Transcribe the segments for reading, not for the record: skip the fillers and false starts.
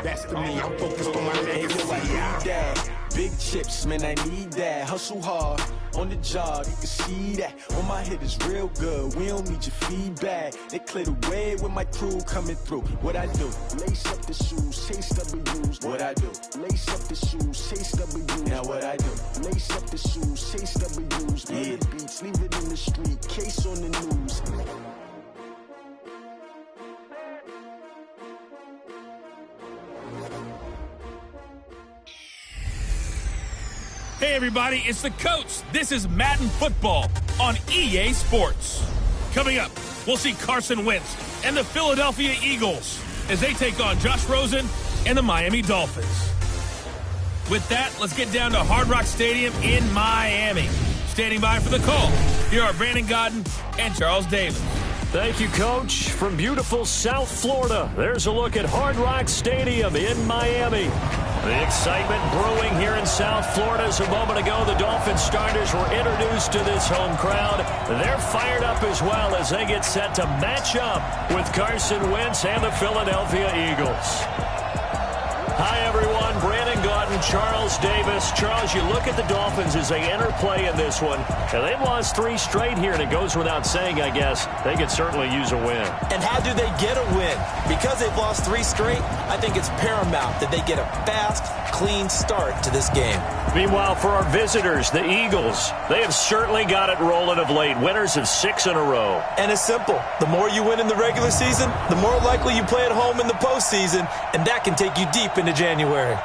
That's to me, I'm focused on my legacy. I need that. Big chips, man, I need that. Hustle hard, on the job, you can see that. On my hit is real good, we don't need your feedback. They clear the way with my crew coming through. What I do? Lace up the shoes, chase W's. What I do? Lace up the shoes, chase W's. Now what I do? Lace up the shoes, chase W's. Yeah. The beats, leave it in the street, case on the news. Hey everybody, it's the Coach. This is Madden Football on EA Sports. Coming up, we'll see Carson Wentz and the Philadelphia Eagles as they take on Josh Rosen and the Miami Dolphins. With that, let's get down to Hard Rock Stadium in Miami. Standing by for the call, here are Brandon Godden and Charles Davis. Thank you, Coach. From beautiful South Florida, there's a look at Hard Rock Stadium in Miami. The excitement brewing here in South Florida. As a moment ago, the Dolphins starters were introduced to this home crowd. They're fired up as well as they get set to match up with Carson Wentz and the Philadelphia Eagles. Hi, everyone. Brandon Godden, Charles Davis. Charles, you look at the Dolphins as they enter play in this one. Now, they've lost 3 straight here, and it goes without saying, I guess, they could certainly use a win. And how do they get a win? Because they've lost 3 straight, I think it's paramount that they get a fast, clean start to this game. Meanwhile, for our visitors, the Eagles, they have certainly got it rolling of late. Winners of 6 in a row. And it's simple. The more you win in the regular season, the more likely you play at home in the postseason, and that can take you deep into January.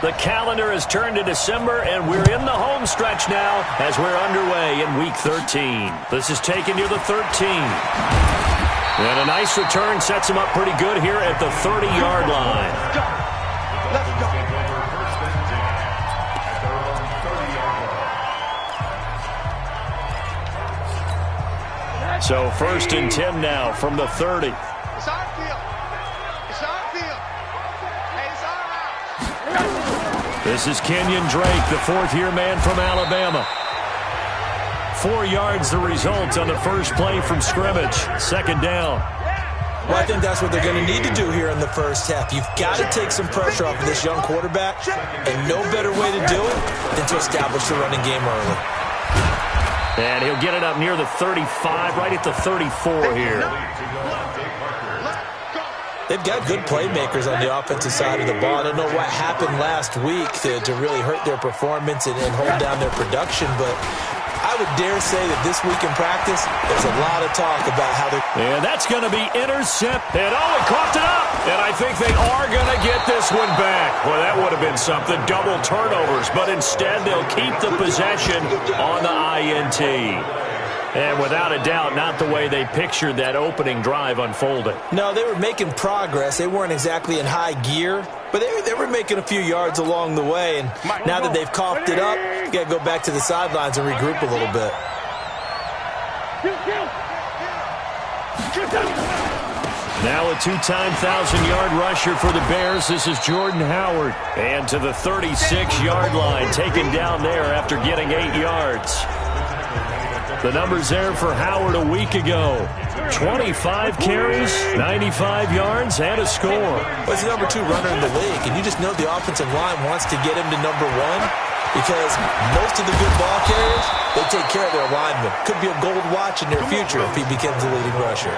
The calendar has turned to December, and we're in the home stretch now as we're underway in Week 13. This is taken near the 13. And a nice return sets him up pretty good here at the 30-yard line. Let's go. So 1st and 10 now from the 30. It's our field. It's our field. Hey, it's our house. This is Kenyon Drake, the fourth-year man from Alabama. 4 yards the result on the first play from scrimmage. Second down. Well, I think that's what they're going to need to do here in the first half. You've got to take some pressure off of this young quarterback, and no better way to do it than to establish the running game early. And he'll get it up near the 35, right at the 34 here. They've got good playmakers on the offensive side of the ball. I don't know what happened last week to really hurt their performance and hold down their production, but I would dare say that this week in practice, there's a lot of talk about how they're... And that's going to be intercepted. Oh, he coughed it up. And I think they are going to get this one back. Well, that would have been something. Double turnovers. But instead, they'll keep the possession on the INT. And without a doubt, not the way they pictured that opening drive unfolding. No, they were making progress. They weren't exactly in high gear, but they were making a few yards along the way. And now that they've coughed it up, you got to go back to the sidelines and regroup a little bit. Now a two-time 1,000-yard rusher for the Bears. This is Jordan Howard. And to the 36-yard line, taken down there after getting 8 yards. The numbers there for Howard a week ago. 25 carries, 95 yards, and a score. Well, he's the number 2 runner in the league, and you just know the offensive line wants to get him to number 1 because most of the good ball carriers, they take care of their linemen. Could be a gold watch in their future if he becomes the leading rusher.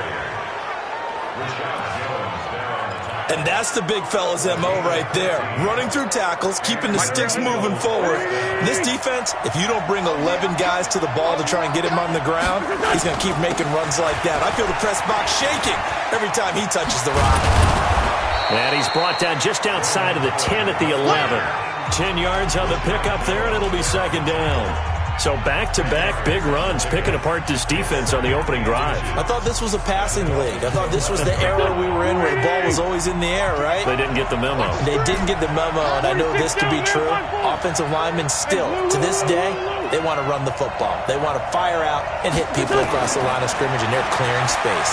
And that's the big fella's MO right there. Running through tackles, keeping the sticks moving forward. This defense, if you don't bring 11 guys to the ball to try and get him on the ground, he's going to keep making runs like that. I feel the press box shaking every time he touches the rock. And he's brought down just outside of the 10 at the 11. 10 yards on the pickup there, and it'll be second down. So back-to-back big runs, picking apart this defense on the opening drive. I thought this was a passing league. I thought this was the era we were in where the ball was always in the air, right? They didn't get the memo. They didn't get the memo, and I know this to be true. Offensive linemen still, to this day, they want to run the football. They want to fire out and hit people across the line of scrimmage, and they're clearing space.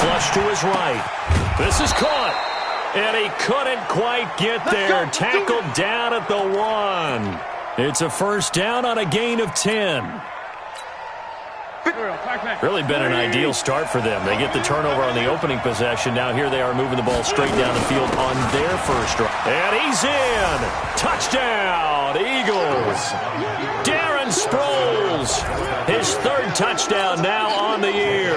Flush to his right. This is caught. And he couldn't quite get there. Tackled down at the 1. It's a first down on a gain of 10. Really been an ideal start for them. They get the turnover on the opening possession. Now here they are moving the ball straight down the field on their first drive. And he's in. Touchdown, Eagles. Darren Sproles, his 3rd touchdown now on the year.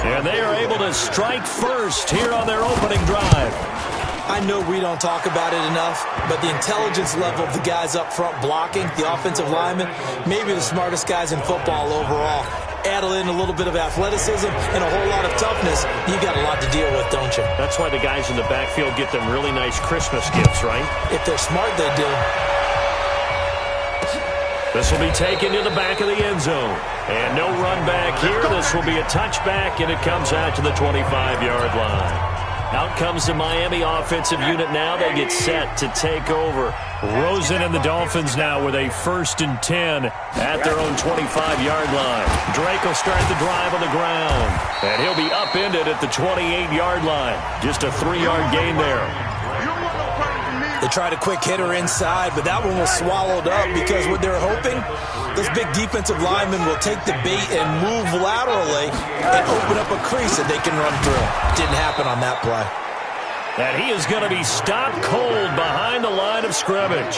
And they are able to strike first here on their opening drive. I know we don't talk about it enough, but the intelligence level of the guys up front blocking, the offensive linemen, maybe the smartest guys in football overall. Add in a little bit of athleticism and a whole lot of toughness, you got a lot to deal with, don't you? That's why the guys in the backfield get them really nice Christmas gifts, right? If they're smart, they do. This will be taken to the back of the end zone. And no run back here. This will be a touchback, and it comes out to the 25-yard line. Out comes the Miami offensive unit now. They get set to take over. Rosen and the Dolphins now with a 1st and 10 at their own 25-yard line. Drake will start the drive on the ground. And he'll be upended at the 28-yard line. Just a 3-yard gain there. They tried a quick hitter inside, but that one was swallowed up because what they're hoping, those big defensive linemen will take the bait and move laterally and open up a crease that they can run through. Didn't happen on that play. And he is going to be stopped cold behind the line of scrimmage.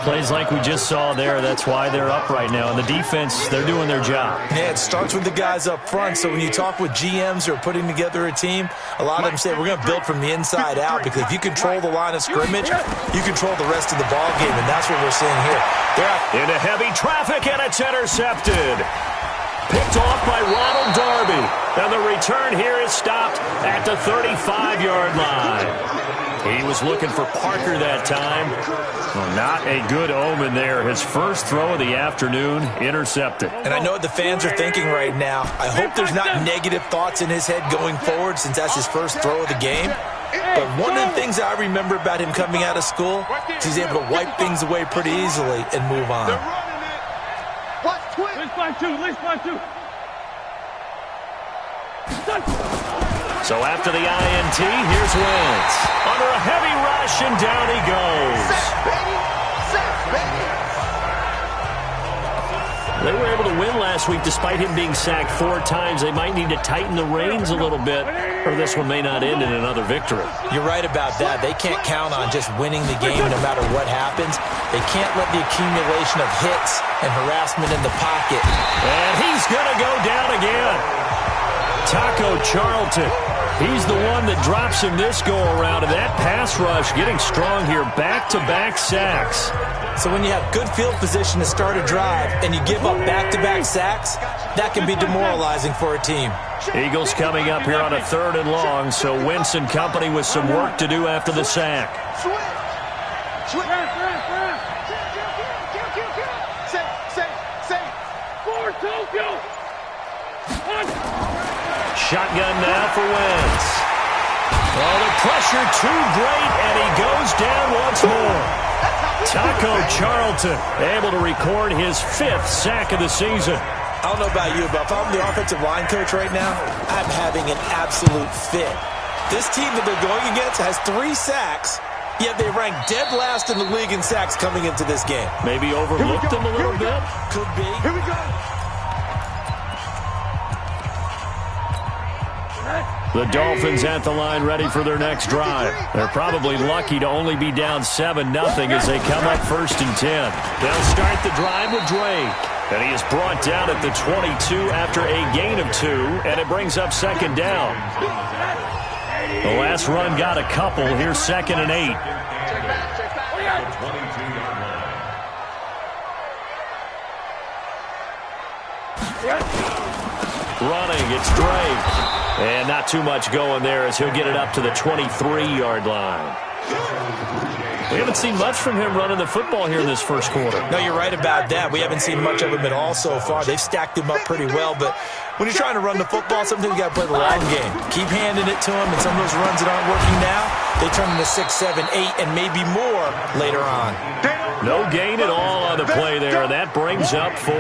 Plays like we just saw there, that's why they're up right now. And the defense, they're doing their job. Yeah, it starts with the guys up front. So when you talk with GMs who are putting together a team, a lot of them say we're going to build from the inside out because if you control the line of scrimmage, you control the rest of the ball game, and that's what we're seeing here. They're out into heavy traffic, and it's intercepted. Picked off by Ronald Darby. And the return here is stopped at the 35-yard line. He was looking for Parker that time. Well, not a good omen there. His first throw of the afternoon intercepted. And I know what the fans are thinking right now. I hope there's not negative thoughts in his head going forward since that's his first throw of the game. But one of the things I remember about him coming out of school is he's able to wipe things away pretty easily and move on. So after the INT, here's Wentz. Under a heavy rush, and down he goes. They were able to win last week despite him being sacked 4 times. They might need to tighten the reins a little bit, or this one may not end in another victory. You're right about that. They can't count on just winning the game no matter what happens. They can't let the accumulation of hits and harassment in the pocket. And he's going to go down again. Taco Charlton, He's the one that drops him this go-around, and that pass rush getting strong here. Back-to-back sacks. So when you have good field position to start a drive and you give up back-to-back sacks, that can be demoralizing for a team. Eagles coming up here on a 3rd and long, so Wentz and company with some work to do after the sack. Shotgun now for Wentz. Oh, the pressure too great, and he goes down once more. Taco Charlton able to record his 5th sack of the season. I don't know about you, but if I'm the offensive line coach right now, I'm having an absolute fit. This team that they're going against has 3 sacks, yet they rank dead last in the league in sacks coming into this game. Maybe overlooked them a little bit? Could be. Here we go. The Dolphins at the line ready for their next drive. They're probably lucky to only be down 7-0 as they come up 1st and 10. They'll start the drive with Dre. And he is brought down at the 22 after a gain of 2, and it brings up 2nd down. The last run got a couple. Here's 2nd and 8. Running, it's Dre. And not too much going there as he'll get it up to the 23-yard line. We haven't seen much from him running the football here in this first quarter. No, you're right about that. We haven't seen much of him at all so far. They've stacked him up pretty well, but when you're trying to run the football, sometimes you got to play the long game. Keep handing it to him, and some of those runs that aren't working now, they turn into 6, 7, 8, and maybe more later on. No gain at all on the play there. That brings up 4.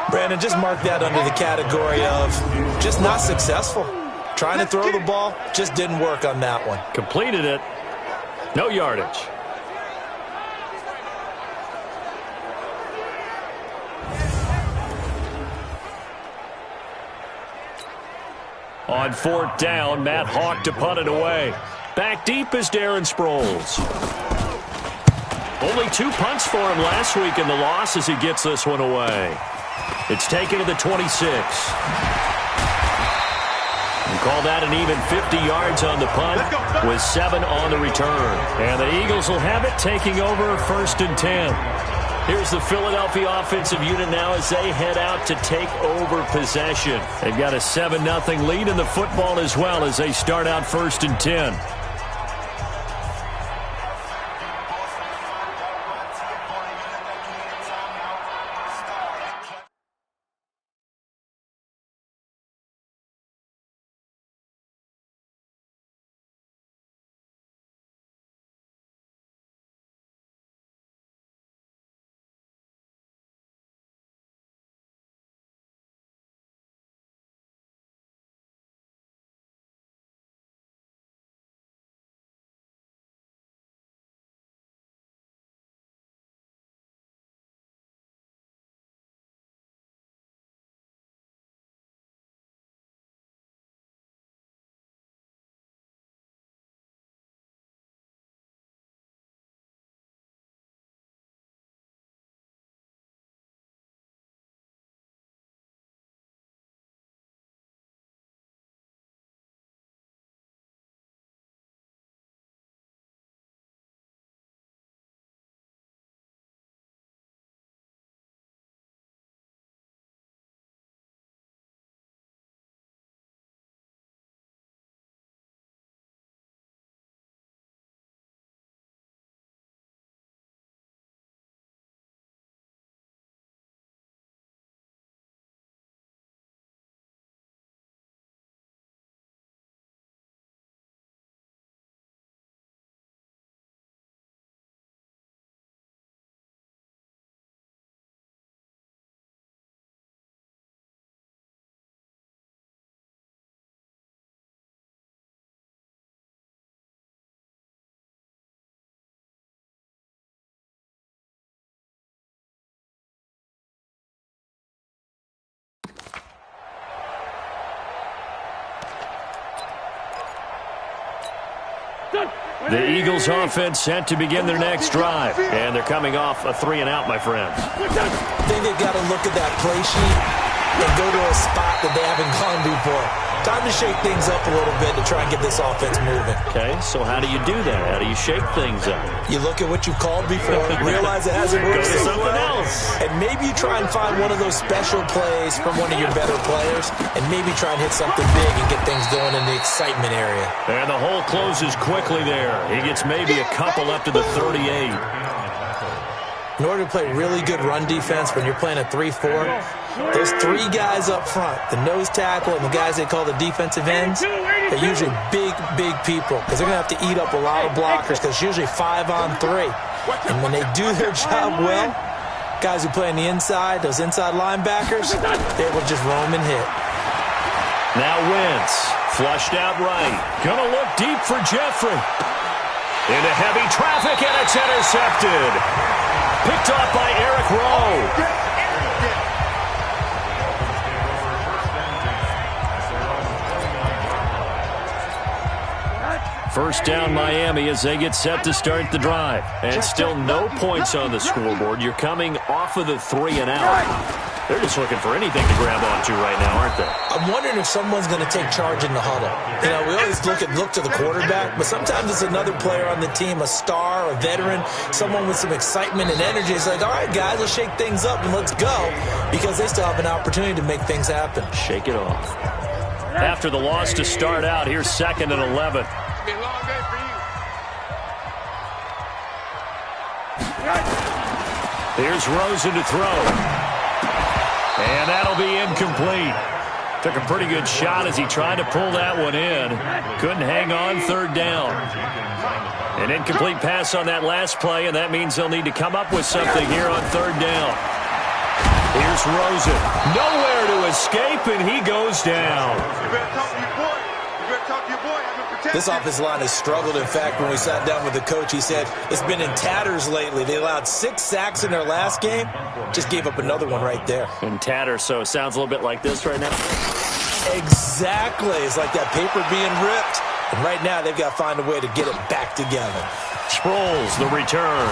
Brandon, just mark that under the category of just not successful. Trying to throw the ball, just didn't work on that one. Completed it. No yardage. On 4th down, Matt Hawk to punt it away. Back deep is Darren Sproles. Only 2 punts for him last week in the loss as he gets this one away. It's taken to the 26. And call that an even 50 yards on the punt with 7 on the return. And the Eagles will have it taking over 1st and 10. Here's the Philadelphia offensive unit now as they head out to take over possession. They've got a 7-0 lead in the football as well as they start out 1st and 10. The Eagles offense set to begin their next drive. And they're coming off a 3-and-out, my friends. I think they've got to look at that play sheet and go to a spot that they haven't gone before. Time to shake things up a little bit to try and get this offense moving. Okay, so how do you do that? How do you shake things up? You look at what you called before, realize it hasn't worked so well, and maybe you try and find one of those special plays from one of your better players, and maybe try and hit something big and get things going in the excitement area. And the hole closes quickly there. He gets maybe a couple up to the 38. In order to play really good run defense when you're playing a 3-4, those three guys up front, the nose tackle and the guys they call the defensive ends, they're usually big people because they're going to have to eat up a lot of blockers because it's usually 5-on-3. And when they do their job well, guys who play on the inside, those inside linebackers, they're able to just roam and hit. Now Wentz, flushed out right. Going to look deep for Jeffrey. Into heavy traffic, and it's intercepted. Picked off by Eric Rowe. First down Miami as they get set to start the drive. And still no points on the scoreboard. You're coming off of the 3 and out. They're just looking for anything to grab onto right now, aren't they? I'm wondering if someone's going to take charge in the huddle. You know, we always look to the quarterback, but sometimes it's another player on the team, a star, a veteran, someone with some excitement and energy. It's like, all right, guys, let's shake things up and let's go, because they still have an opportunity to make things happen. Shake it off. After the loss to start out, here's 2nd and 11. Be a long day for you. Here's Rosen to throw. And that'll be incomplete. Took a pretty good shot as he tried to pull that one in. Couldn't hang on, 3rd down. An incomplete pass on that last play, and that means they'll need to come up with something here on 3rd down. Here's Rosen. Nowhere to escape, and he goes down. You better talk to your boy. You better talk to your boy. This offensive line has struggled. In fact, when we sat down with the coach, he said it's been in tatters lately. They allowed 6 sacks in their last game. Just gave up another one right there. In tatters, so it sounds a little bit like this right now. Exactly. It's like that paper being ripped. And right now, they've got to find a way to get it back together. Sproles, the return.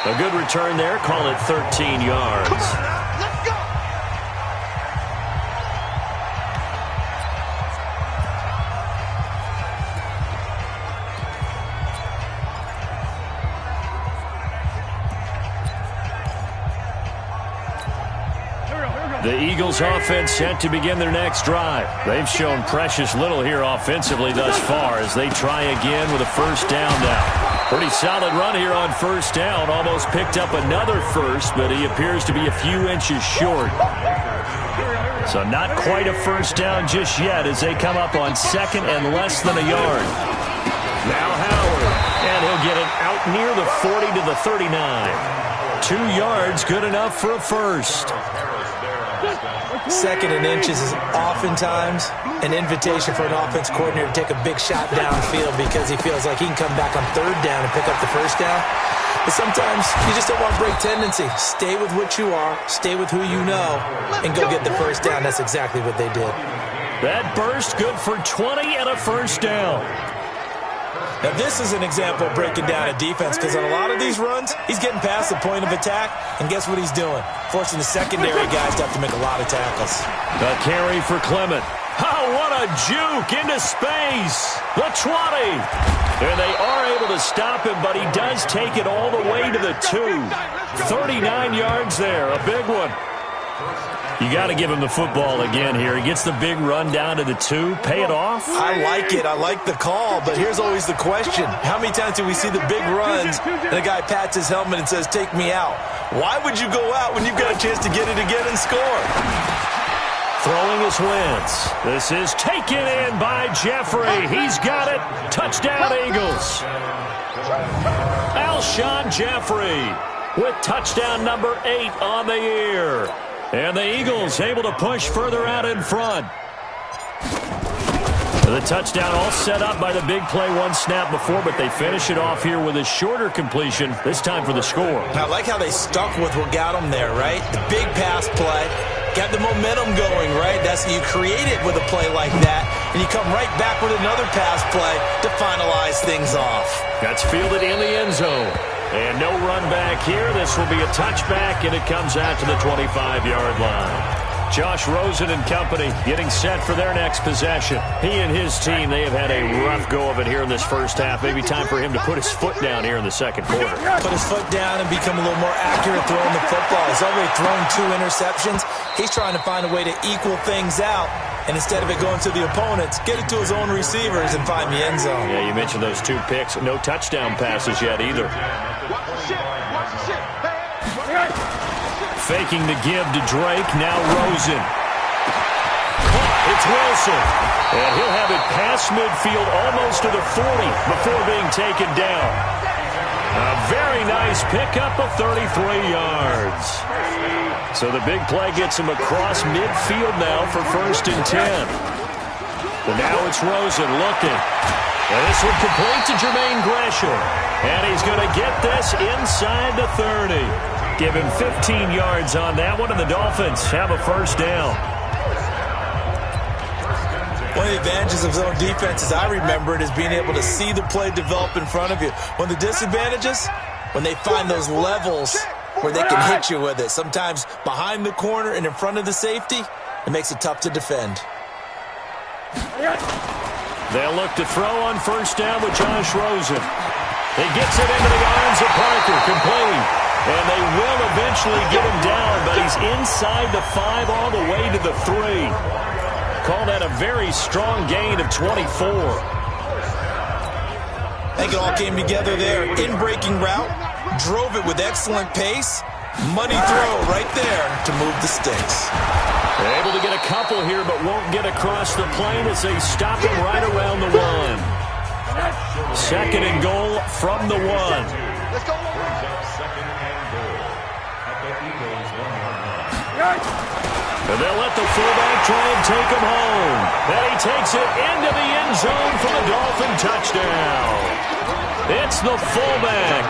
A good return there. Call it 13 yards. Come on now. Let's go. The Eagles offense set to begin their next drive. They've shown precious little here offensively thus far as they try again with a 1st down now. Pretty solid run here on 1st down. Almost picked up another first, but he appears to be a few inches short. So not quite a 1st down just yet as they come up on 2nd and less than a yard. Now Howard, and he'll get it out near the 40 to the 39. 2 yards, good enough for a first. 2nd and inches is oftentimes an invitation for an offense coordinator to take a big shot downfield because he feels like he can come back on 3rd down and pick up the 1st down. But sometimes you just don't want to break tendency. Stay with what you are, stay with who you know, and go get the 1st down. That's exactly what they did. That burst good for 20 and a 1st down. Now, this is an example of breaking down a defense because on a lot of these runs, he's getting past the point of attack, and guess what he's doing? Forcing the secondary guys to have to make a lot of tackles. The carry for Clement. Oh, what a juke into space. The 20. And they are able to stop him, but he does take it all the way to the 2. 39 yards there, a big one. You got to give him the football again here. He gets the big run down to the 2. Pay it off. I like it. I like the call, but here's always the question. How many times do we see the big runs and the guy pats his helmet and says, take me out? Why would you go out when you've got a chance to get it again and score? Throwing his Wentz. This is taken in by Jeffrey. He's got it. Touchdown, Eagles. Alshon Jeffrey with touchdown number 8 on the year. And the Eagles able to push further out in front. The touchdown all set up by the big play 1 snap before, but they finish it off here with a shorter completion, this time for the score. I like how they stuck with what got them there, right? The big pass play, got the momentum going, right? That's you create it with a play like that, and you come right back with another pass play to finalize things off. That's fielded in the end zone. And no run back here. This will be a touchback, and it comes out to the 25-yard line. Josh Rosen and company getting set for their next possession. He and his team, they have had a rough go of it here in this first half. Maybe time for him to put his foot down here in the second quarter. Put his foot down and become a little more accurate throwing the football. He's already thrown 2 interceptions. He's trying to find a way to equal things out. And instead of it going to the opponents, get it to his own receivers and find the end zone. Yeah, you mentioned those 2 picks. No touchdown passes yet either. Faking the give to Drake. Now Rosen. It's Wilson. And he'll have it past midfield almost to the 40 before being taken down. A very nice pickup of 33 yards. So the big play gets him across midfield now for 1st and 10. But now it's Rosen looking. And this one complete to Jermaine Gresham. And he's going to get this inside the 30. Give him 15 yards on that one, and the Dolphins have a 1st down. One of the advantages of zone defense, as I remember it, is being able to see the play develop in front of you. One of the disadvantages, when they find those levels where they can hit you with it. Sometimes behind the corner and in front of the safety, it makes it tough to defend. They'll look to throw on 1st down with Josh Rosen. He gets it into the arms of Parker, complete. And they will eventually get him down, but he's inside the 5 all the way to the 3. Call that a very strong gain of 24. I think it all came together there. In-breaking route, drove it with excellent pace. Money throw right there to move the sticks. They're able to get a couple here, but won't get across the plane as they stop him right around the 1. 2nd and goal from the 1. Let's go. And they'll let the fullback try and take him home. And he takes it into the end zone for the Dolphin touchdown. It's the fullback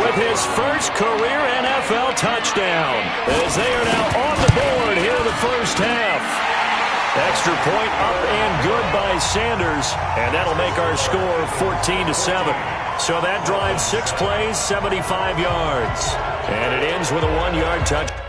with his first career NFL touchdown, as they are now on the board here in the first half. Extra point up and good by Sanders, and that'll make our score 14-7. So that drives 6 plays, 75 yards. And it ends with a 1-yard touchdown.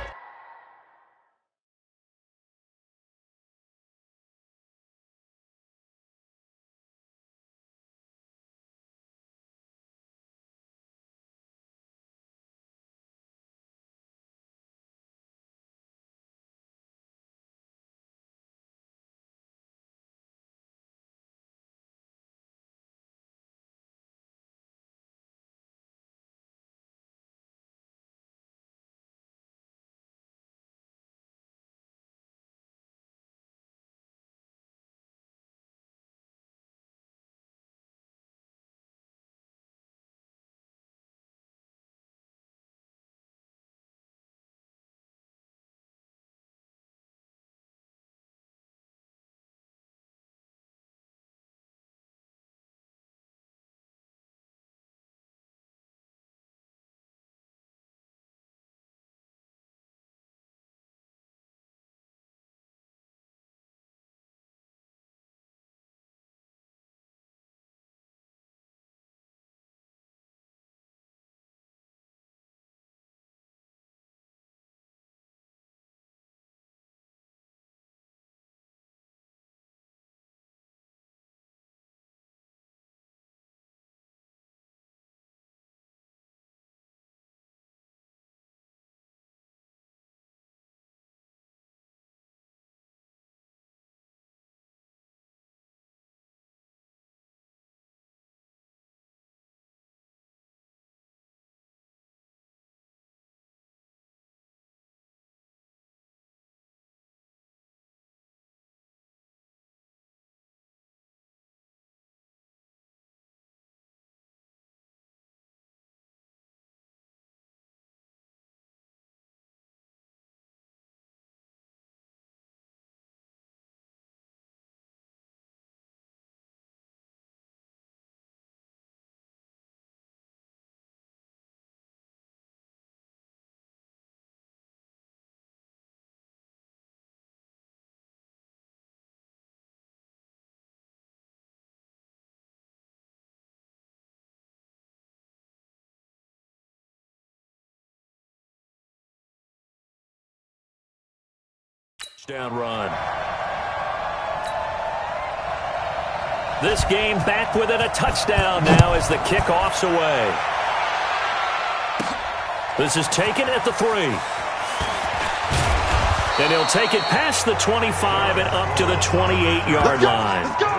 Touchdown run. This game back within a touchdown now as the kickoff's away. This is taken at the 3. And he'll take it past the 25 and up to the 28-yard line. Let's go!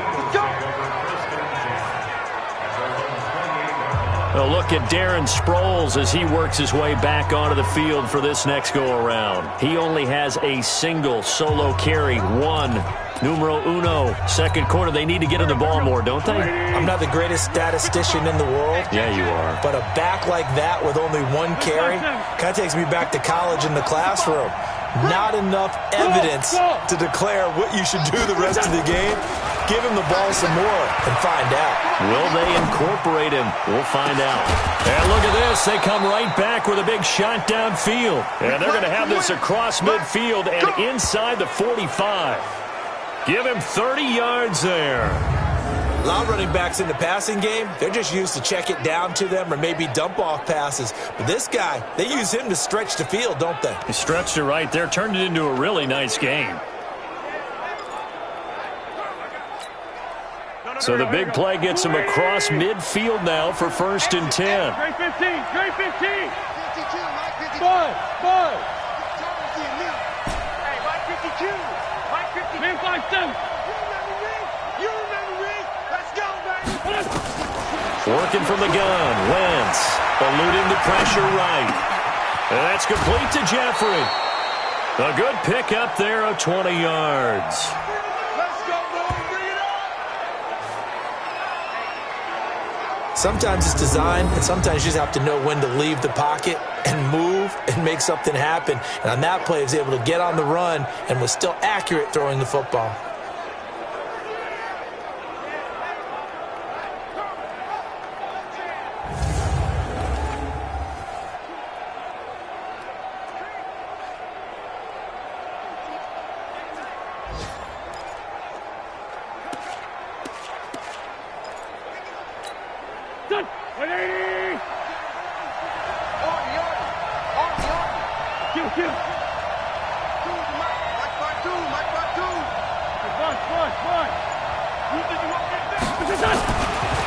A look at Darren Sproles as he works his way back onto the field for this next go-around. He only has a single solo carry, numero uno, second quarter. They need to get in the ball more, don't they? I'm not the greatest statistician in the world. Yeah, you are. But a back like that with only one carry kind of takes me back to college in the classroom. Not enough evidence to declare what you should do the rest of the game. Give him the ball some more and find out. Will they incorporate him? We'll find out. And look at this. They come right back with a big shot downfield. And they're going to have this across midfield and inside the 45. Give him 30 yards there. A lot of running backs in the passing game, they're just used to check it down to them or maybe dump off passes. But this guy, they use him to stretch the field, don't they? He stretched it right there, turned it into a really nice game. So the big play gets him across midfield now for 1st and 10. Trey 15, Trey 15. 52, Mike 52. Bud. Hey, Mike 52. Mike 52. Man 5-7. You remember me? Let's go, baby. Working from the gun, Wentz eluding the pressure right. And that's complete to Jeffrey. A good pick up there of 20 yards. Let's go, boys. Bring it on. Sometimes it's design, and sometimes you just have to know when to leave the pocket and move and make something happen. And on that play, he was able to get on the run and was still accurate throwing the football. Done. 180. Kill.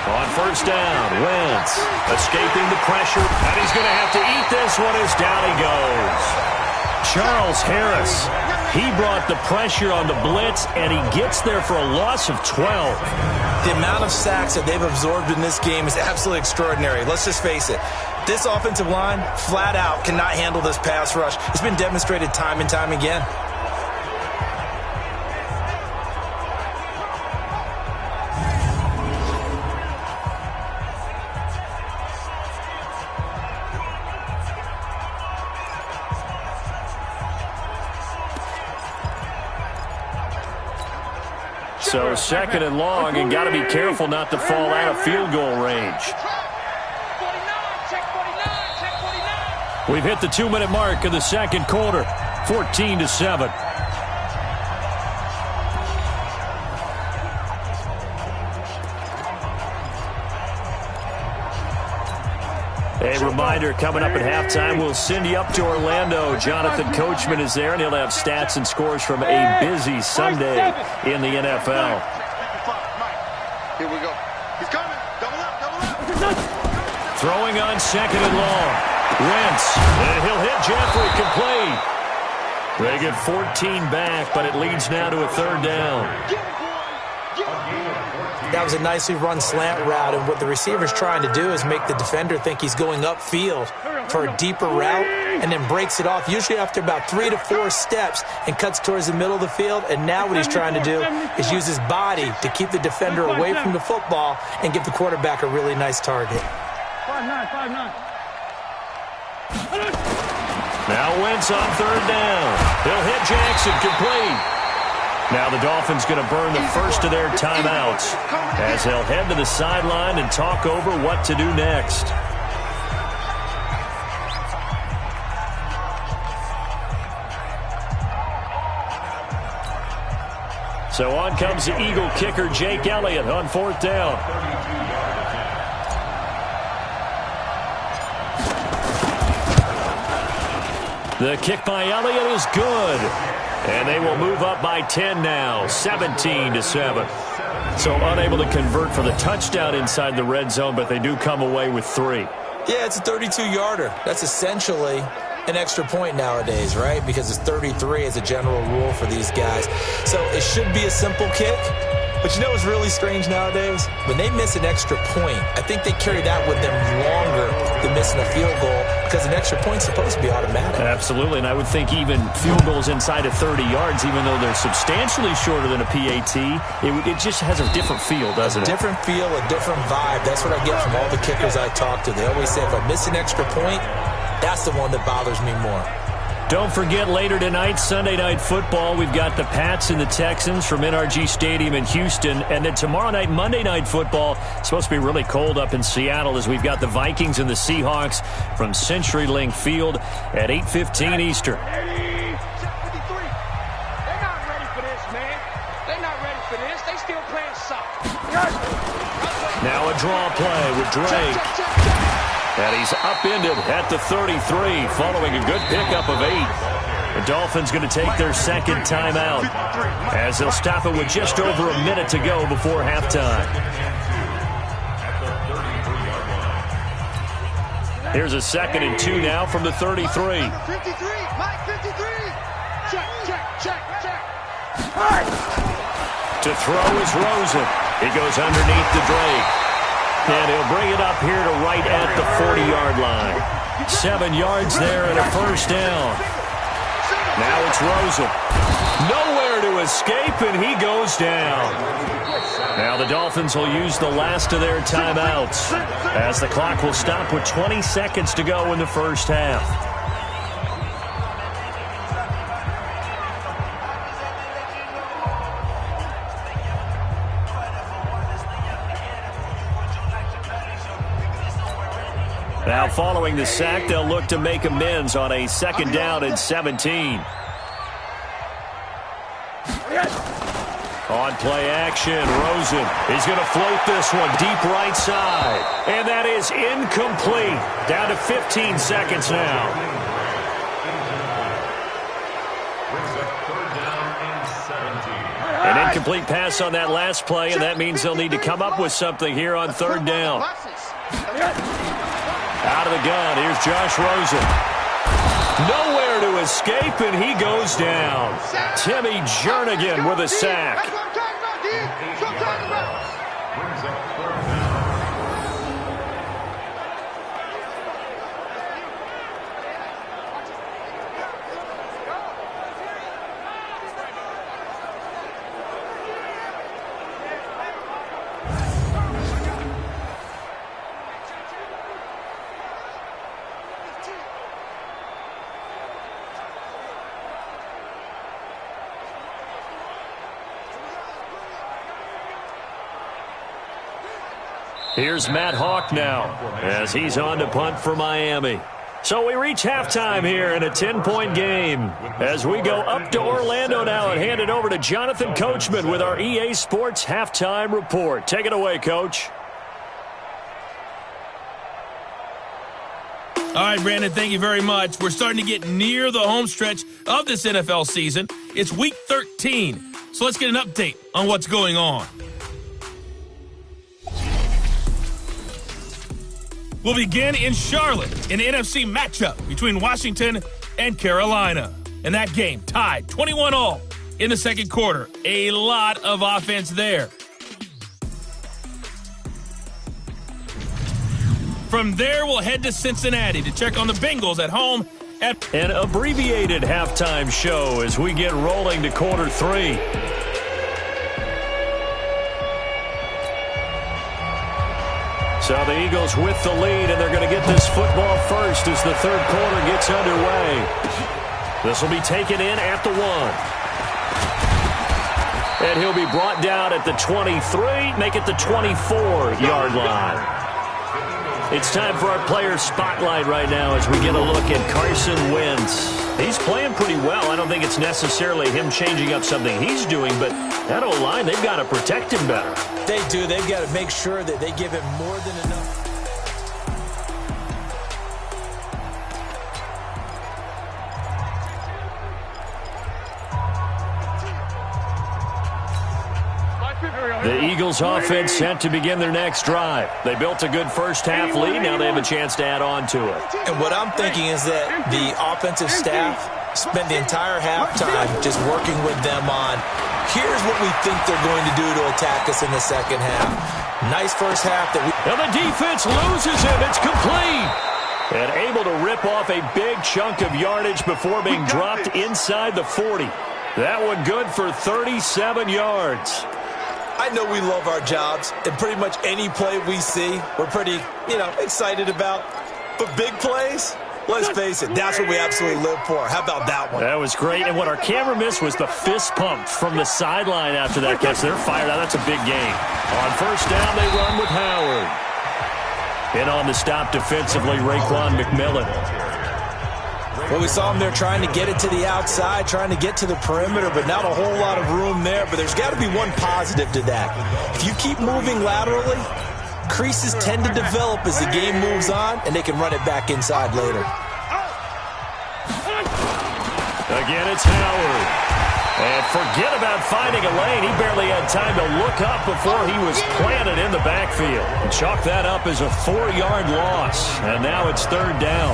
On 1st down, Wentz escaping the pressure, and he's going to have to eat this one as down he goes. Charles Harris, he brought the pressure on the blitz, and he gets there for a loss of 12. The amount of sacks that they've absorbed in this game is absolutely extraordinary. Let's just face it. This offensive line, flat out, cannot handle this pass rush. It's been demonstrated time and time again. So 2nd and long, and got to be careful not to fall out of field goal range. We've hit the 2-minute mark of the 2nd quarter, 14-7. A reminder, coming up at halftime, we'll send you up to Orlando. Jonathan Coachman is there, and he'll have stats and scores from a busy Sunday in the NFL. Here we go. He's coming. Double up. Throwing on 2nd and long. Wentz, and he'll hit Jeffrey complete. They get 14 back, but it leads now to a 3rd down. That was a nicely run slant route, and what the receiver's trying to do is make the defender think he's going upfield for a deeper route and then breaks it off, usually after about 3 to 4 steps, and cuts towards the middle of the field. And now what he's trying to do is use his body to keep the defender away from the football and give the quarterback a really nice target. 5-9. Now Wentz on 3rd down. He'll hit Jackson complete. Now the Dolphins going to burn the first of their timeouts as they'll head to the sideline and talk over what to do next. So on comes the Eagle kicker, Jake Elliott, on 4th down. The kick by Elliott is good. And they will move up by 10 now, 17-7. So unable to convert for the touchdown inside the red zone, but they do come away with 3. Yeah, it's a 32-yarder. That's essentially an extra point nowadays, right? Because it's 33 as a general rule for these guys. So it should be a simple kick. But you know what's really strange nowadays? When they miss an extra point, I think they carry that with them longer than missing a field goal because an extra point's supposed to be automatic. Absolutely, and I would think even field goals inside of 30 yards, even though they're substantially shorter than a PAT, it just has a different feel, doesn't it? A different feel, a different vibe. That's what I get from all the kickers I talk to. They always say if I miss an extra point, that's the one that bothers me more. Don't forget, later tonight, Sunday Night Football, we've got the Pats and the Texans from NRG Stadium in Houston. And then tomorrow night, Monday Night Football, it's supposed to be really cold up in Seattle as we've got the Vikings and the Seahawks from CenturyLink Field at 8:15 Eastern. They're not ready for this, man. They're not ready for this. They still playing soccer. Now a draw play with Drake. And he's upended at the 33 following a good pickup of 8. The Dolphins going to take their second timeout as they'll stop it with just over a minute to go before halftime. Here's a 2nd and 2 now from the 33. 53, Mike 53. Check. To throw is Rosen. He goes underneath the Drake. And he'll bring it up here to right at the 40-yard line. 7 yards there and a first down. Now it's Rosen. Nowhere to escape, and he goes down. Now the Dolphins will use the last of their timeouts as the clock will stop with 20 seconds to go in the first half. Now, following the sack, they'll look to make amends on a 2nd down and 17. On play action, Rosen. He's going to float this one deep right side. And that is incomplete. Down to 15 seconds now. An incomplete pass on that last play, and that means they'll need to come up with something here on 3rd down. Out of the gun, here's Josh Rosen. Nowhere to escape, and he goes down. Timmy Jernigan with a sack. Here's Matt Hawk now as he's on to punt for Miami. So we reach halftime here in a 10-point game as we go up to Orlando now and hand it over to Jonathan Coachman with our EA Sports Halftime Report. Take it away, Coach. All right, Brandon, thank you very much. We're starting to get near the home stretch of this NFL season. It's Week 13, so let's get an update on what's going on. We'll begin in Charlotte in an NFC matchup between Washington and Carolina. And that game tied 21-all in the second quarter. A lot of offense there. From there, we'll head to Cincinnati to check on the Bengals at home. An abbreviated halftime show as we get rolling to quarter 3. So the Eagles with the lead, and they're going to get this football first as the third quarter gets underway. This will be taken in at the 1. And he'll be brought down at the 23, make it the 24-yard line. It's time for our player spotlight right now as we get a look at Carson Wentz. He's playing pretty well. I don't think it's necessarily him changing up something he's doing, but that O-line, they've got to protect him better. They do. They've got to make sure that they give him more than enough. Eagles offense set to begin their next drive. They built a good first-half lead. Now they have a chance to add on to it. And what I'm thinking is that the offensive staff spent the entire halftime just working with them on, here's what we think they're going to do to attack us in the second half. Nice first half. And the defense loses him. It's complete. And able to rip off a big chunk of yardage before being dropped inside the 40. That one good for 37 yards. I know we love our jobs, and pretty much any play we see, we're pretty, excited about. But big plays, let's face it, that's what we absolutely live for. How about that one? That was great, and what our camera missed was the fist pump from the sideline after that catch. They're fired out. That's a big game. On first down, they run with Howard. And on the stop defensively, Raekwon McMillan. Well, we saw him there trying to get it to the outside, trying to get to the perimeter, but not a whole lot of room there. But there's got to be one positive to that. If you keep moving laterally, creases tend to develop as the game moves on, and they can run it back inside later. Again, it's Howard. And forget about finding a lane. He barely had time to look up before he was planted in the backfield. And chalk that up as a 4-yard loss. And now it's third down.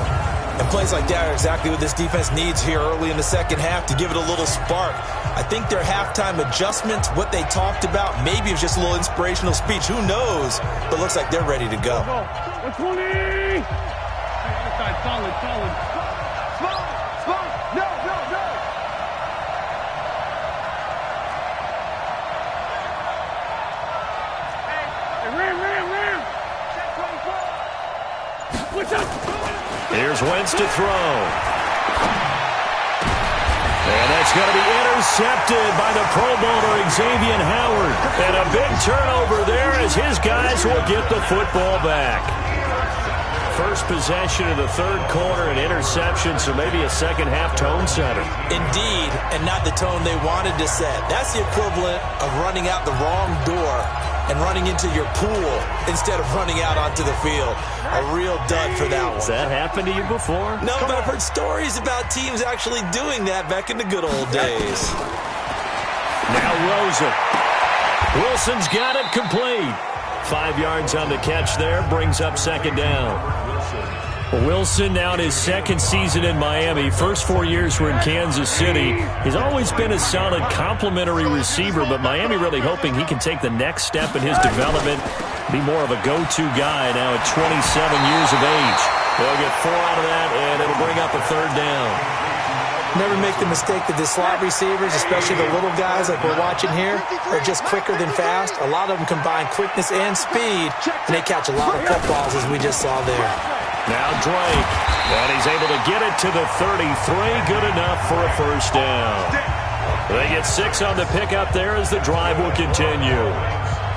And plays like that are exactly what this defense needs here early in the second half to give it a little spark. I think their halftime adjustments, what they talked about, maybe it was just a little inspirational speech. Who knows? But it looks like they're ready to go. 20! Solid. Small. No. Hey, ram. What's up? Here's Wentz to throw. And that's going to be intercepted by the Pro Bowler Xavier Howard. And a big turnover there as his guys will get the football back. First possession of the third quarter, an interception, so maybe a second-half tone setter. Indeed, and not the tone they wanted to set. That's the equivalent of running out the wrong door and running into your pool instead of running out onto the field. A real dud for that one. Has that happened to you before? No, but I've heard stories about teams actually doing that back in the good old days. Now Rosen. Wilson's got it complete. 5 yards on the catch there, brings up second down. Wilson now in his second season in Miami. First 4 years were in Kansas City. He's always been a solid complementary receiver, but Miami really hoping he can take the next step in his development, be more of a go-to guy now at 27 years of age. They'll get 4 out of that, and it'll bring up a third down. Never make the mistake that the slot receivers, especially the little guys like we're watching here, are just quicker than fast. A lot of them combine quickness and speed, and they catch a lot of footballs, as we just saw there. Now Drake, and he's able to get it to the 33. Good enough for a first down. They get 6 on the pickup there as the drive will continue.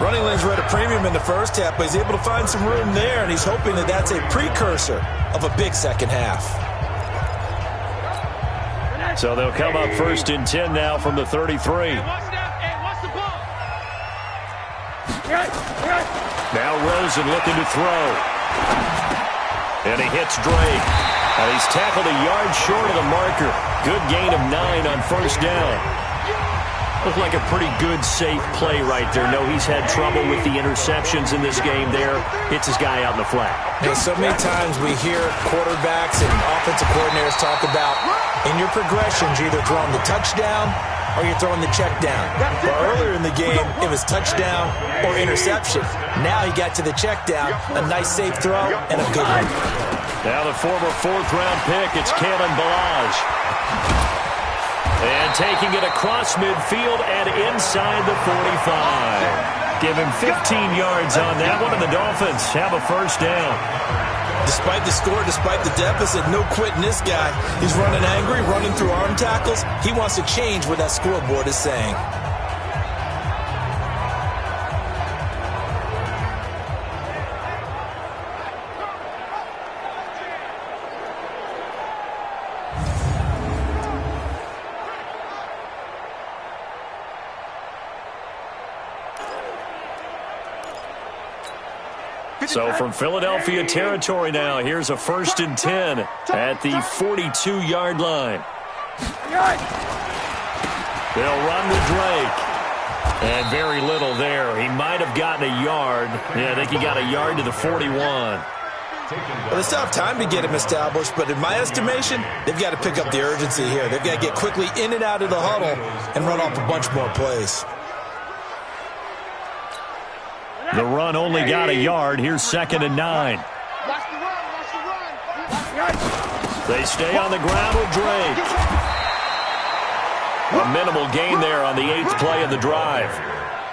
Running lanes were at a premium in the first half, but he's able to find some room there, and he's hoping that that's a precursor of a big second half. So they'll come up first and 10 now from the 33. Now Rosen looking to throw. And he hits Drake. And he's tackled a yard short of the marker. Good gain of 9 on first down. Looked like a pretty good, safe play right there. No, he's had trouble with the interceptions in this game there. Hits his guy out in the flat. Hey, so many times we hear quarterbacks and offensive coordinators talk about in your progressions, you're either throwing the touchdown or you're throwing the check down. But earlier in the game, it was touchdown or interception. Now he got to the check down, a nice safe throw, and a good one. Now the former 4th-round pick, it's Kalen Ballage. And taking it across midfield and inside the 45. Give him 15 yards on that one, and the Dolphins have a first down. Despite the score, despite the deficit, no quitting this guy. He's running angry, running through arm tackles. He wants to change what that scoreboard is saying. So from Philadelphia territory now, here's a 1st and 10 at the 42-yard line. They'll run with Drake. And very little there. He might have gotten a yard. Yeah, I think he got a yard to the 41. Well, they still have time to get him established, but in my estimation, they've got to pick up the urgency here. They've got to get quickly in and out of the huddle and run off a bunch more plays. The run only got a yard. Here's 2nd and 9. They stay on the ground with Drake. A minimal gain there on the 8th play of the drive.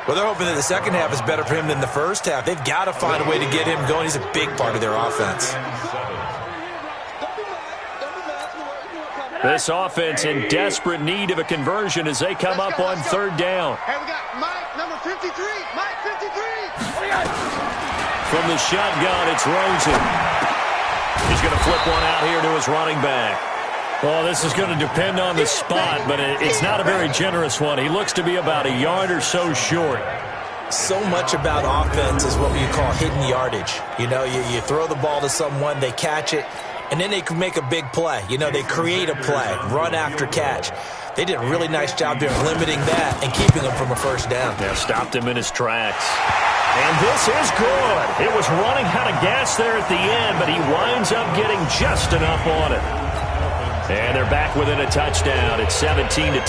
Well, they're hoping that the second half is better for him than the first half. They've got to find a way to get him going. He's a big part of their offense. This offense in desperate need of a conversion as they come up on 3rd down. Hey, we got Mike, number 53. Mike, 53. From the shotgun, it's Rosen. He's going to flip one out here to his running back. Well, this is going to depend on the spot, but it's not a very generous one. He looks to be about a yard or so short. So much about offense is what you call hidden yardage. You know, you throw the ball to someone, they catch it, and then they can make a big play. You know, they create a play, run after catch. They did a really nice job there limiting that and keeping him from a first down. Yeah, stopped him in his tracks. And this is good. It was running out of gas there at the end, but he winds up getting just enough on it. And they're back within a touchdown. It's 17-10.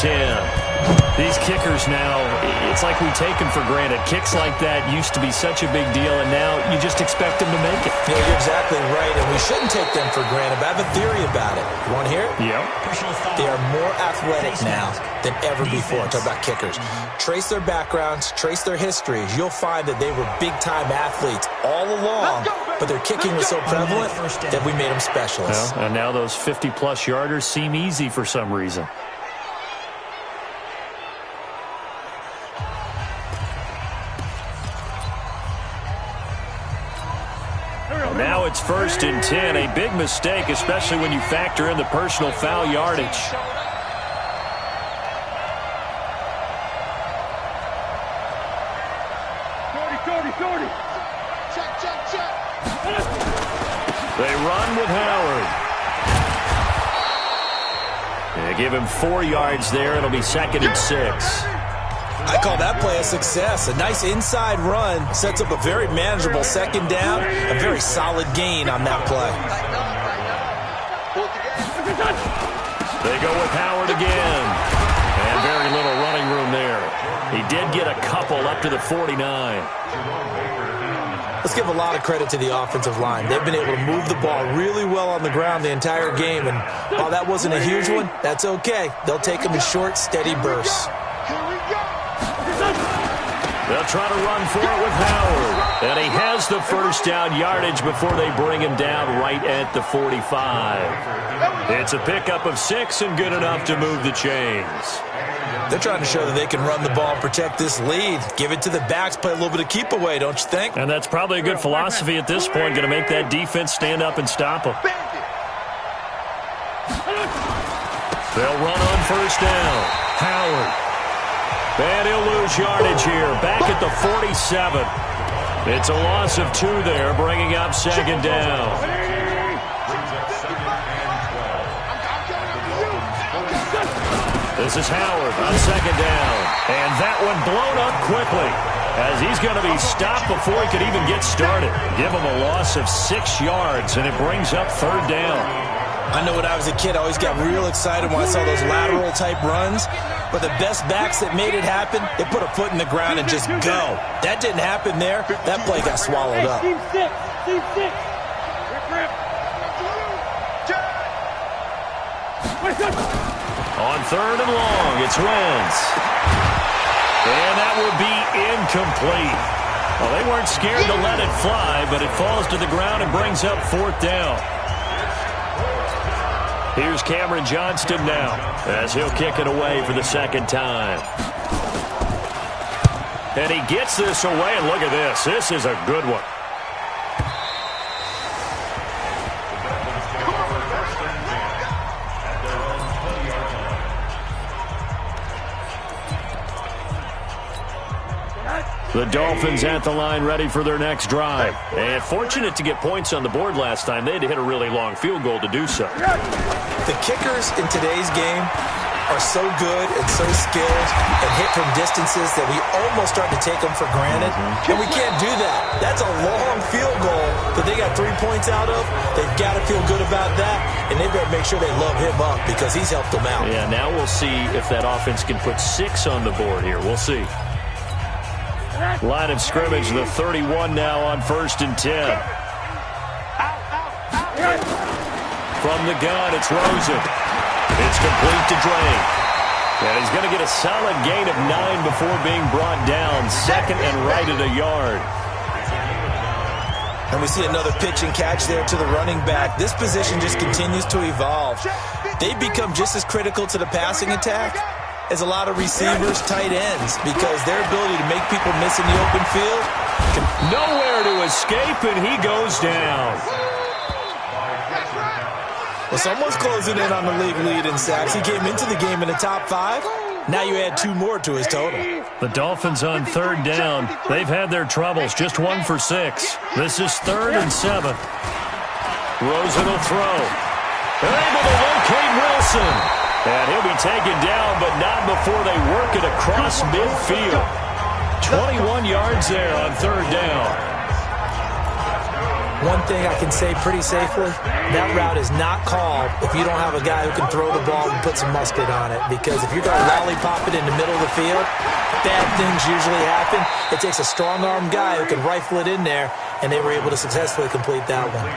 These kickers now, it's like we take them for granted. Kicks like that used to be such a big deal, and now you just expect them to make it. Yeah, you're exactly right, and we shouldn't take them for granted. But I have a theory about it. You want to hear it? Yeah. They are more athletic now than ever before. Talk about kickers. Trace their backgrounds, trace their histories. You'll find that they were big-time athletes all along, but their kicking was so prevalent that we made them specialists. Well, and now those 50-plus yarders seem easy for some reason. Now it's 1st and 10. A big mistake, especially when you factor in the personal foul yardage. They run with Howard. They give him 4 yards there. It'll be 2nd and 6. I call that play a success. A nice inside run sets up a very manageable 2nd down. A very solid gain on that play. They go with Howard again. And very little running room there. He did get a couple up to the 49. Let's give a lot of credit to the offensive line. They've been able to move the ball really well on the ground the entire game. And while that wasn't a huge one, that's okay. They'll take them in short, steady bursts. They'll try to run for it with Howard. And he has the first down yardage before they bring him down right at the 45. It's a pickup of 6 and good enough to move the chains. They're trying to show that they can run the ball and protect this lead. Give it to the backs, play a little bit of keep away, don't you think? And that's probably a good philosophy at this point, going to make that defense stand up and stop them. They'll run on first down. Howard. And he'll lose yardage here, back at the 47. It's a loss of 2 there, bringing up 2nd down. This is Howard on 2nd down. And that one blown up quickly as he's going to be stopped before he could even get started. Give him a loss of 6 yards, and it brings up 3rd down. I know when I was a kid, I always got real excited when I saw those lateral-type runs. But the best backs that made it happen, they put a foot in the ground and just go. That didn't happen there. That play got swallowed up. Team 6. Team 6. On 3rd and long, it's Wentz. And that will be incomplete. Well, they weren't scared to let it fly, but it falls to the ground and brings up 4th down. Here's Cameron Johnston now as he'll kick it away for the 2nd time. And he gets this away, and look at this. This is a good one. The Dolphins at the line ready for their next drive. And fortunate to get points on the board last time. They had to hit a really long field goal to do so. The kickers in today's game, are so good and so skilled and hit from distances that we almost start to take them for granted, and we can't do that. That's a long field goal that they got 3 points out of. They've got to feel good about that, and they better make sure they love him up because he's helped them out. Yeah, now we'll see if that offense can put 6 on the board here. We'll see. Line of scrimmage, the 31 now on 1st and 10. From the gun, it's Rosen. It's complete to Drake. And he's going to get a solid gain of 9 before being brought down. 2nd and right at a yard. And we see another pitch and catch there to the running back. This position just continues to evolve. They become just as critical to the passing attack as a lot of receivers, tight ends, because their ability to make people miss in the open field. Nowhere to escape, and he goes down. Well, someone's closing in on the league lead in sacks. He came into the game in the top 5. Now you add 2 more to his total. The Dolphins on 3rd down. They've had their troubles. Just 1 for 6. This is 3rd and 7. Rosen will throw. They're able to locate Wilson. And he'll be taken down, but not before they work it across midfield. 21 yards there on 3rd down. One thing I can say pretty safely, that route is not called if you don't have a guy who can throw the ball and put some mustard on it. Because if you're going to lollipop it in the middle of the field, bad things usually happen. It takes a strong-armed guy who can rifle it in there, and they were able to successfully complete that one.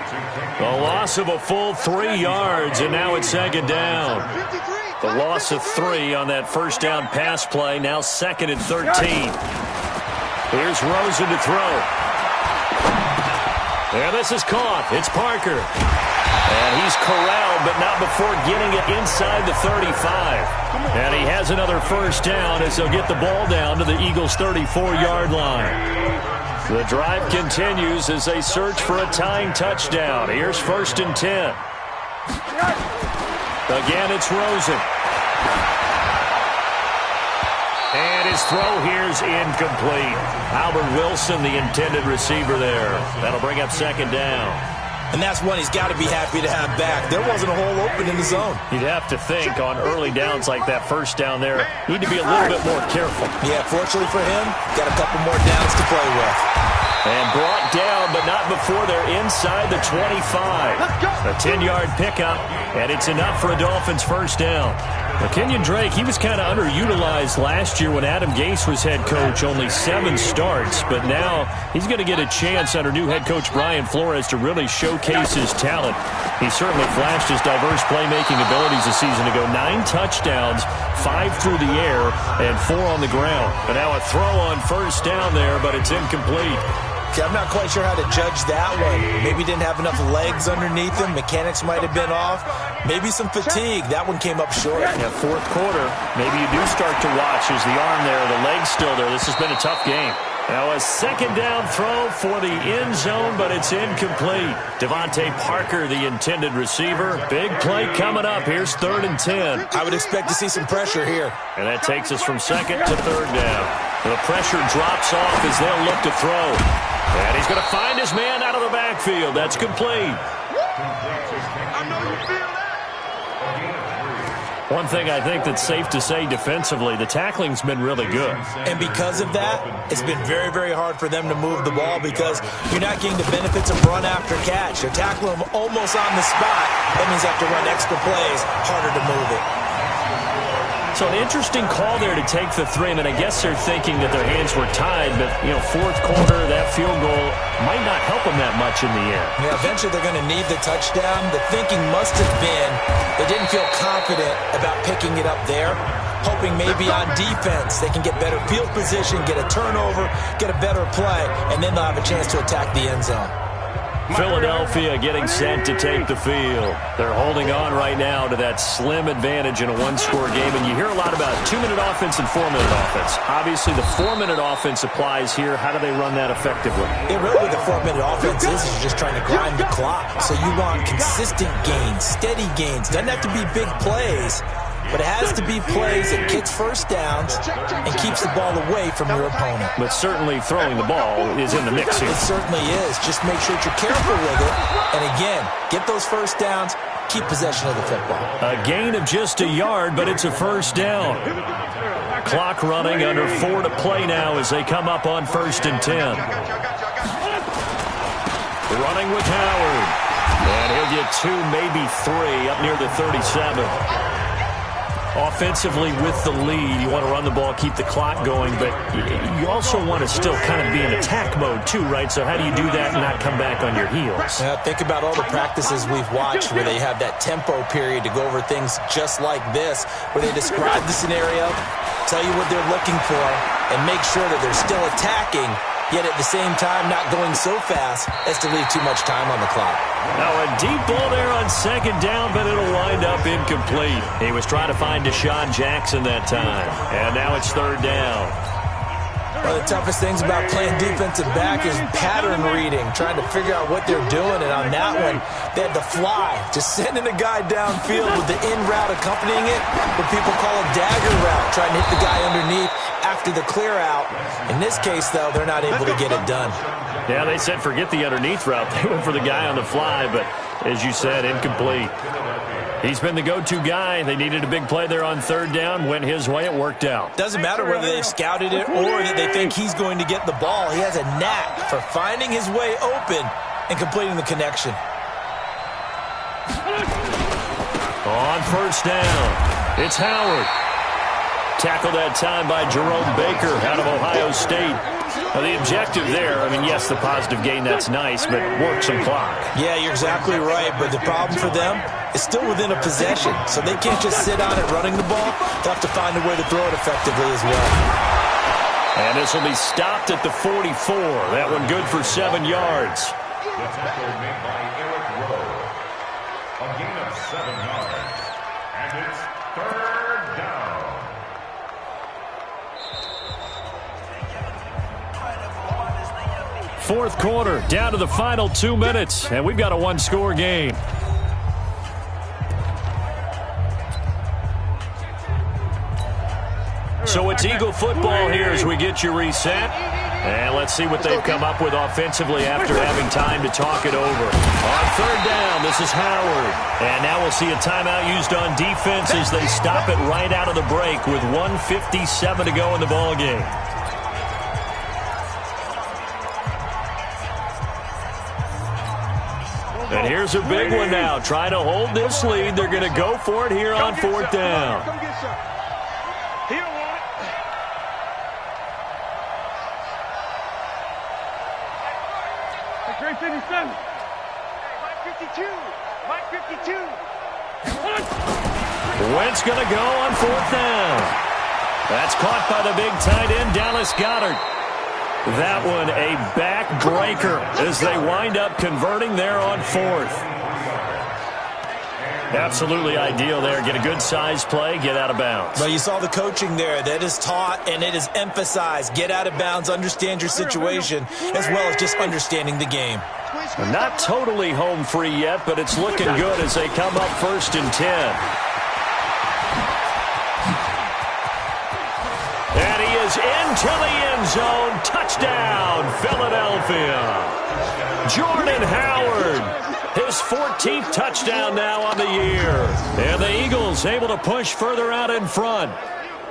A loss of a full 3 yards, and now it's 2nd down. The loss of 3 on that 1st down pass play, now 2nd and 13. Here's Rosen to throw. And this is caught. It's Parker. And he's corralled, but not before getting it inside the 35. And he has another 1st down as he'll get the ball down to the Eagles' 34-yard line. The drive continues as they search for a tying touchdown. Here's 1st and 10. Again, it's Rosen. And his throw here's incomplete. Albert Wilson, the intended receiver there. That'll bring up 2nd down. And that's one he's got to be happy to have back. There wasn't a hole open in the zone. You'd have to think on early downs like that 1st down there, need to be a little bit more careful. Yeah, fortunately for him, got a couple more downs to play with. And brought down, but not before they're inside the 25. A 10-yard pickup, and it's enough for a Dolphins 1st down. Now, Kenyon Drake, he was kind of underutilized last year when Adam Gase was head coach, only 7 starts. But now he's going to get a chance under new head coach Brian Flores to really showcase his talent. He certainly flashed his diverse playmaking abilities a season ago. 9 touchdowns, 5 through the air, and 4 on the ground. And now a throw on 1st down there, but it's incomplete. Okay, I'm not quite sure how to judge that one. Maybe didn't have enough legs underneath him. Mechanics might have been off. Maybe some fatigue. That one came up short. Yeah, 4th quarter. Maybe you do start to watch. Is the arm there, the leg's still there. This has been a tough game. Now a 2nd down throw for the end zone, but it's incomplete. Devontae Parker, the intended receiver. Big play coming up. Here's 3rd and 10. I would expect to see some pressure here. And that takes us from 2nd to 3rd down. The pressure drops off as they'll look to throw. And he's going to find his man out of the backfield. That's complete. One thing I think that's safe to say defensively, the tackling's been really good. And because of that, it's been very, very hard for them to move the ball because you're not getting the benefits of run after catch. They're tackling them almost on the spot. That means they have to run extra plays, harder to move it. So an interesting call there to take the 3. I mean, I guess they're thinking that their hands were tied, but, 4th quarter, that field goal might not help them that much in the end. Yeah, eventually they're going to need the touchdown. The thinking must have been they didn't feel confident about picking it up there, hoping maybe on defense they can get better field position, get a turnover, get a better play, and then they'll have a chance to attack the end zone. Philadelphia getting set to take the field. They're holding on right now to that slim advantage in a 1-score game. And you hear a lot about 2-minute offense and 4-minute offense. Obviously, the 4-minute offense applies here. How do they run that effectively? Yeah, really what the 4-minute offense is you're just trying to grind the clock. So you want consistent gains, steady gains. Doesn't have to be big plays, but it has to be plays that gets 1st downs and keeps the ball away from your opponent. But certainly throwing the ball is in the mix here. It certainly is. Just make sure that you're careful with it. And again, get those 1st downs, keep possession of the football. A gain of just a yard, but it's a first down. Clock running, under 4 to play now as they come up on 1st and 10. Running with Howard. And he'll get 2, maybe 3, up near the 37. Offensively with the lead, you want to run the ball, keep the clock going, but you also want to still kind of be in attack mode too, right? So how do you do that and not come back on your heels? Think about all the practices we've watched where they have that tempo period to go over things just like this, where they describe the scenario, tell you what they're looking for, and make sure that they're still attacking, yet at the same time not going so fast as to leave too much time on the clock. Now a deep ball there on 2nd down, but it'll wind up incomplete. He was trying to find Deshaun Jackson that time, and now it's 3rd down. One of the toughest things about playing defensive back is pattern reading, trying to figure out what they're doing, and on that one, they had the fly, just sending a guy downfield with the in route accompanying it, what people call a dagger route, trying to hit the guy underneath after the clear out. In this case, though, they're not able to get it done. Yeah, they said forget the underneath route. They went for the guy on the fly, but as you said, incomplete. He's been the go-to guy. They needed a big play there on 3rd down. Went his way. It worked out. Doesn't matter whether they've scouted it or that they think he's going to get the ball. He has a knack for finding his way open and completing the connection. On 1st down, it's Howard. Tackled that time by Jerome Baker out of Ohio State. Now, the objective there, I mean, yes, the positive gain, that's nice, but work some clock. Yeah, you're exactly right, but the problem for them is still within a possession, so they can't just sit on it running the ball. They'll have to find a way to throw it effectively as well. And this will be stopped at the 44. That one good for 7 yards. The tackle made by Eric Rowe. A gain of 7 yards. And it's 3rd down. Fourth quarter, down to the final 2 minutes, and we've got a 1-score game. So it's Eagle football here as we get you reset. And let's see what they've come up with offensively after having time to talk it over. On 3rd down, this is Howard. And now we'll see a timeout used on defense as they stop it right out of the break with 1:57 to go in the ballgame. And here's a big one now. Trying to hold this lead. They're going to go for it here on 4th down. Come get some. He don't want it. Hey, Great 57. Mike 52. Mike 52. Wentz going to go on 4th down. That's caught by the big tight end, Dallas Goedert. That one a backbreaker as they wind up converting there on 4th. Absolutely ideal there. Get a good size play, get out of bounds. But you saw the coaching there. That is taught and it is emphasized. Get out of bounds, understand your situation, as well as just understanding the game. Not totally home free yet, but it's looking good as they come up 1st and 10. And he is into the end zone. Touchdown, Philadelphia. Jordan Howard, his 14th touchdown now on the year. And the Eagles able to push further out in front.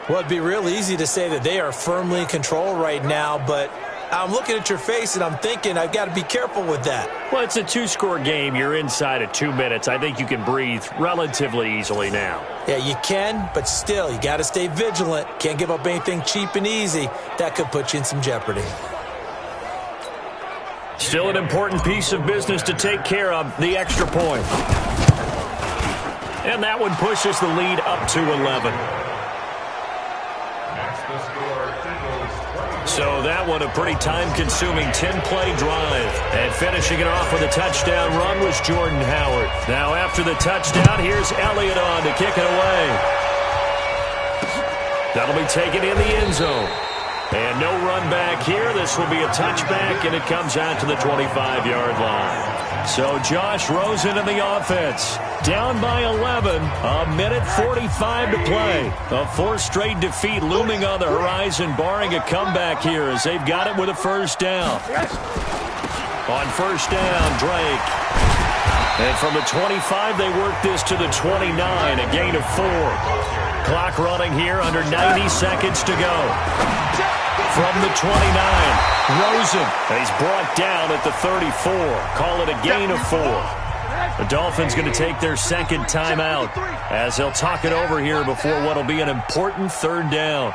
Well, it'd be real easy to say that they are firmly in control right now, but I'm looking at your face and I'm thinking I've got to be careful with that. Well, it's a 2-score game. You're inside of 2 minutes. I think you can breathe relatively easily now. Yeah, you can, but still, you got to stay vigilant. Can't give up anything cheap and easy. That could put you in some jeopardy. Still an important piece of business to take care of, the extra point. And that one pushes the lead up to 11. So that one a pretty time-consuming 10-play drive. And finishing it off with a touchdown run was Jordan Howard. Now after the touchdown, here's Elliott on to kick it away. That'll be taken in the end zone. And no run back here. This will be a touchback, and it comes out to the 25-yard line. So Josh Rosen in the offense. Down by 11. A minute 45 to play. A 4th straight defeat looming on the horizon, barring a comeback here as they've got it with a 1st down. On 1st down, Drake. And from the 25, they work this to the 29, a gain of 4. Clock running here, under 90 seconds to go. From the 29, Rosen. And he's brought down at the 34. Call it a gain of 4. The Dolphins going to take their second timeout as they'll talk it over here before what will be an important third down.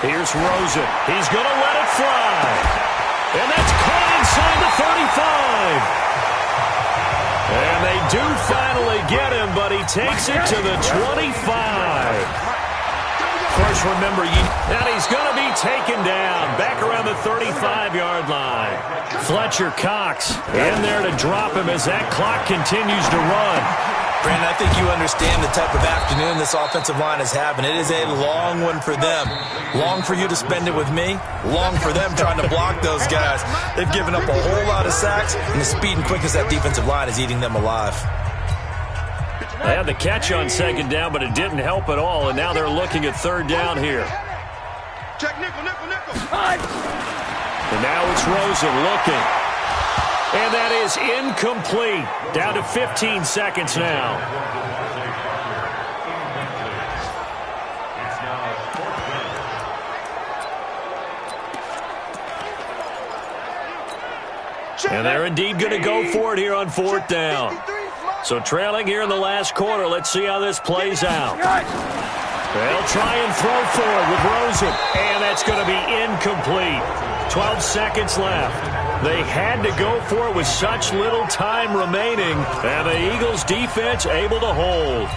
Here's Rosen. He's going to let it fly. And that's caught inside the 35. And they do finally get him, but he takes it to the 25. Of course, remember, and he's going to be taken down back around the 35-yard line. Fletcher Cox in there to drop him as that clock continues to run. Brandon, I think you understand the type of afternoon this offensive line is having. It is a long one for them. Long for you to spend it with me. Long for them trying to block those guys. They've given up a whole lot of sacks, and the speed and quickness of that defensive line is eating them alive. They had the catch on second down, but it didn't help at all, and now they're looking at third down here. Check nickel, nickel, nickel. And now it's Rosen looking. And that is incomplete. Down to 15 seconds now. And they're indeed going to go for it here on fourth down. So trailing here in the last quarter. Let's see how this plays out. They'll try and throw for it with Rosen. And that's going to be incomplete. 12 seconds left. They had to go for it with such little time remaining. And the Eagles defense able to hold.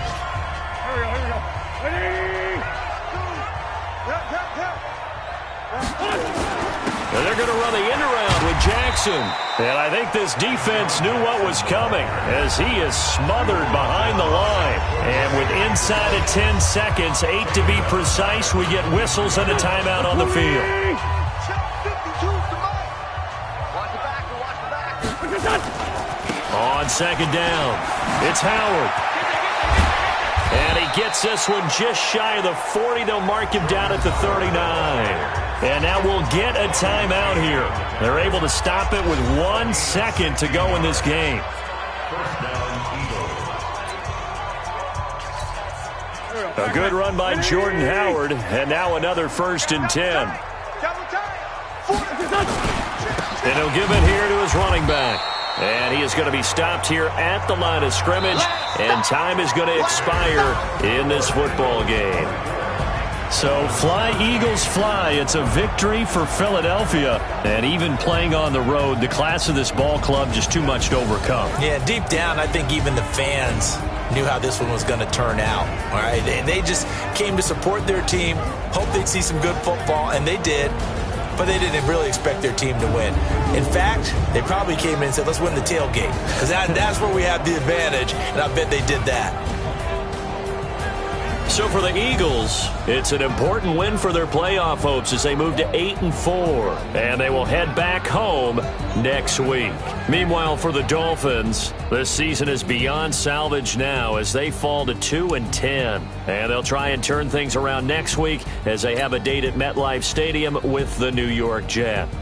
And they're going to run the end around with Jackson. And I think this defense knew what was coming as he is smothered behind the line. And with inside of 10 seconds, 8 to be precise, we get whistles and a timeout on the field. On second down, it's Howard. And he gets this one just shy of the 40. They'll mark him down at the 39. And now we'll get a timeout here. They're able to stop it with 1 second to go in this game. A good run by Jordan Howard. And now another 1st and 10. And he'll give it here to his running back. And he is going to be stopped here at the line of scrimmage. And time is going to expire in this football game. So fly, Eagles, fly. It's a victory for Philadelphia. And even playing on the road, the class of this ball club just too much to overcome. Yeah, deep down, I think even the fans knew how this one was going to turn out. All right, they just came to support their team, hoped they'd see some good football, and they did. But they didn't really expect their team to win. In fact, they probably came in and said, let's win the tailgate. Because that's where we have the advantage, and I bet they did that. So for the Eagles, it's an important win for their playoff hopes as they move to 8-4. And they will head back home next week. Meanwhile, for the Dolphins, this season is beyond salvage now as they fall to 2-10. And they'll try and turn things around next week as they have a date at MetLife Stadium with the New York Jets.